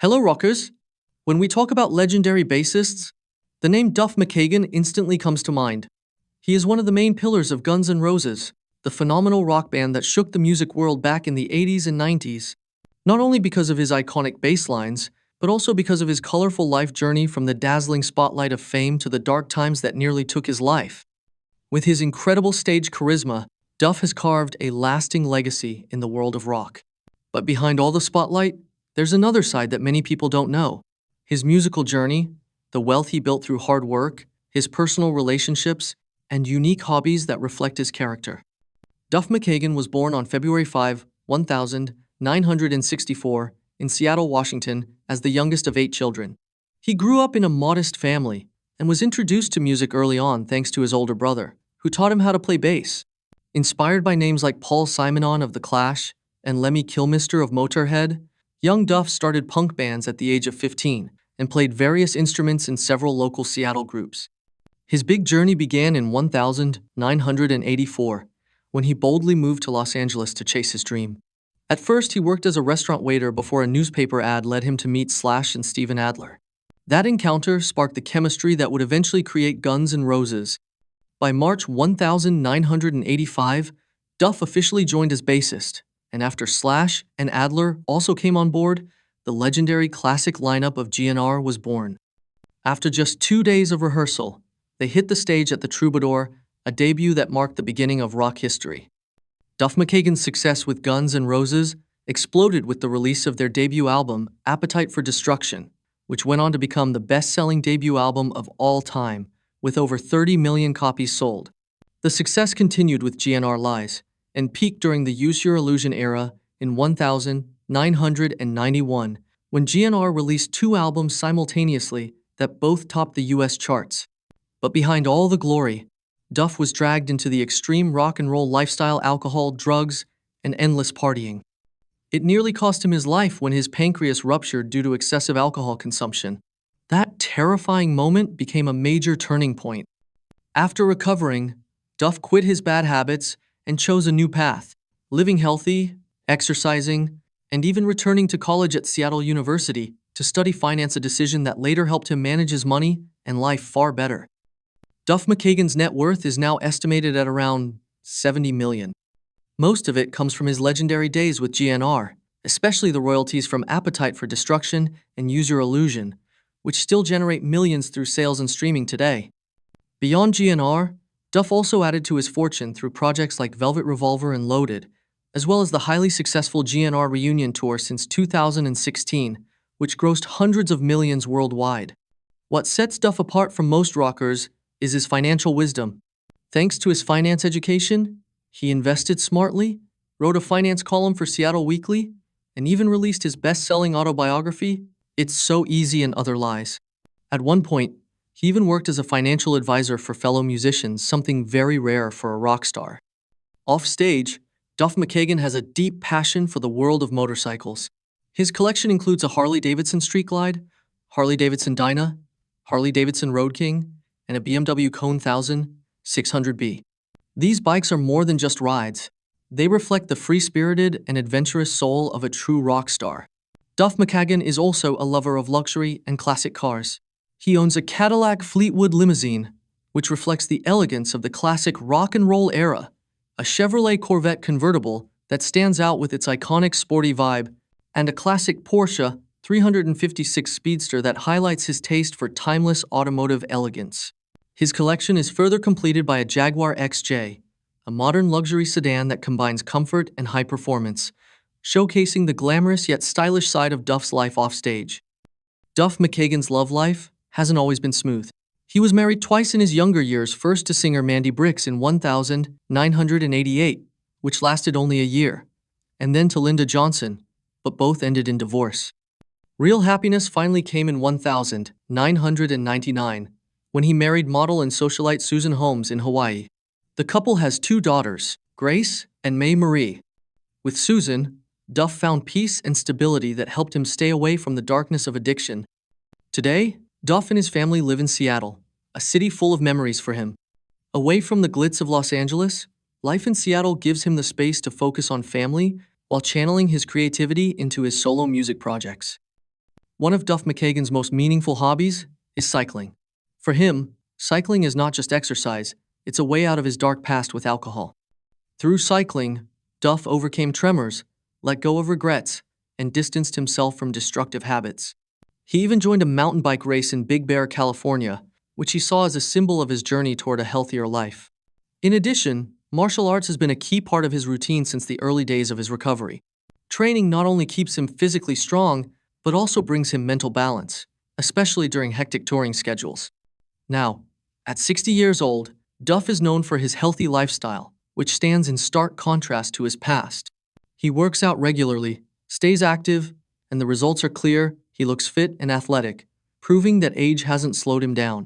Hello, rockers! When we talk about legendary bassists, the name Duff McKagan instantly comes to mind. He is one of the main pillars of Guns N' Roses, the phenomenal rock band that shook the music world back in the 80s and 90s. Not only because of his iconic bass lines, but also because of his colorful life journey from the dazzling spotlight of fame to the dark times that nearly took his life. With his incredible stage charisma, Duff has carved a lasting legacy in the world of rock. But behind all the spotlight, there's another side that many people don't know. His musical journey, the wealth he built through hard work, his personal relationships, and unique hobbies that reflect his character. Duff McKagan was born on February 1964, in Seattle, Washington, as the youngest of 8 children. He grew up in a modest family and was introduced to music early on thanks to his older brother, who taught him how to play bass. Inspired by names like Paul Simonon of The Clash and Lemmy Kilmister of Motorhead, young Duff started punk bands at the age of 15 and played various instruments in several local Seattle groups. His big journey began in 1984, when he boldly moved to Los Angeles to chase his dream. At first, he worked as a restaurant waiter before a newspaper ad led him to meet Slash and Steven Adler. That encounter sparked the chemistry that would eventually create Guns N' Roses. By March 1985, Duff officially joined as bassist, and after Slash and Adler also came on board, the legendary classic lineup of GNR was born. After just 2 days of rehearsal, they hit the stage at the Troubadour, a debut that marked the beginning of rock history. Duff McKagan's success with Guns N' Roses exploded with the release of their debut album, Appetite for Destruction, which went on to become the best-selling debut album of all time, with over 30 million copies sold. The success continued with GNR Lies, and peaked during the Use Your Illusion era in 1991, when GNR released 2 albums simultaneously that both topped the US charts. But behind all the glory, Duff was dragged into the extreme rock and roll lifestyle, alcohol, drugs, and endless partying. It nearly cost him his life when his pancreas ruptured due to excessive alcohol consumption. That terrifying moment became a major turning point. After recovering, Duff quit his bad habits and chose a new path, living healthy, exercising, and even returning to college at Seattle University to study finance, a decision that later helped him manage his money and life far better. Duff McKagan's net worth is now estimated at around $70 million. Most of it comes from his legendary days with GNR, especially the royalties from Appetite for Destruction and Use Your Illusion, which still generate millions through sales and streaming today. Beyond GNR, Duff also added to his fortune through projects like Velvet Revolver and Loaded, as well as the highly successful GNR reunion tour since 2016, which grossed hundreds of millions worldwide. What sets Duff apart from most rockers is his financial wisdom. Thanks to his finance education, he invested smartly, wrote a finance column for Seattle Weekly, and even released his best-selling autobiography, It's So Easy and Other Lies. At one point, he even worked as a financial advisor for fellow musicians, something very rare for a rock star. Off-stage, Duff McKagan has a deep passion for the world of motorcycles. His collection includes a Harley-Davidson Street Glide, Harley-Davidson Dyna, Harley-Davidson Road King, and a BMW Cone 1000 600B. These bikes are more than just rides. They reflect the free-spirited and adventurous soul of a true rock star. Duff McKagan is also a lover of luxury and classic cars. He owns a Cadillac Fleetwood limousine, which reflects the elegance of the classic rock and roll era, a Chevrolet Corvette convertible that stands out with its iconic sporty vibe, and a classic Porsche 356 Speedster that highlights his taste for timeless automotive elegance. His collection is further completed by a Jaguar XJ, a modern luxury sedan that combines comfort and high performance, showcasing the glamorous yet stylish side of Duff's life offstage. Duff McKagan's love life hasn't always been smooth. He was married twice in his younger years, first to singer Mandy Briggs in 1988, which lasted only a year, and then to Linda Johnson, but both ended in divorce. Real happiness finally came in 1999, when he married model and socialite Susan Holmes in Hawaii. The couple has 2 daughters, Grace and May Marie. With Susan, Duff found peace and stability that helped him stay away from the darkness of addiction. Today, Duff and his family live in Seattle, a city full of memories for him. Away from the glitz of Los Angeles, life in Seattle gives him the space to focus on family while channeling his creativity into his solo music projects. One of Duff McKagan's most meaningful hobbies is cycling. For him, cycling is not just exercise, it's a way out of his dark past with alcohol. Through cycling, Duff overcame tremors, let go of regrets, and distanced himself from destructive habits. He even joined a mountain bike race in Big Bear, California, which he saw as a symbol of his journey toward a healthier life. In addition, martial arts has been a key part of his routine since the early days of his recovery. Training not only keeps him physically strong, but also brings him mental balance, especially during hectic touring schedules. Now, at 60 years old, Duff is known for his healthy lifestyle, which stands in stark contrast to his past. He works out regularly, stays active, and the results are clear. He looks fit and athletic, proving that age hasn't slowed him down.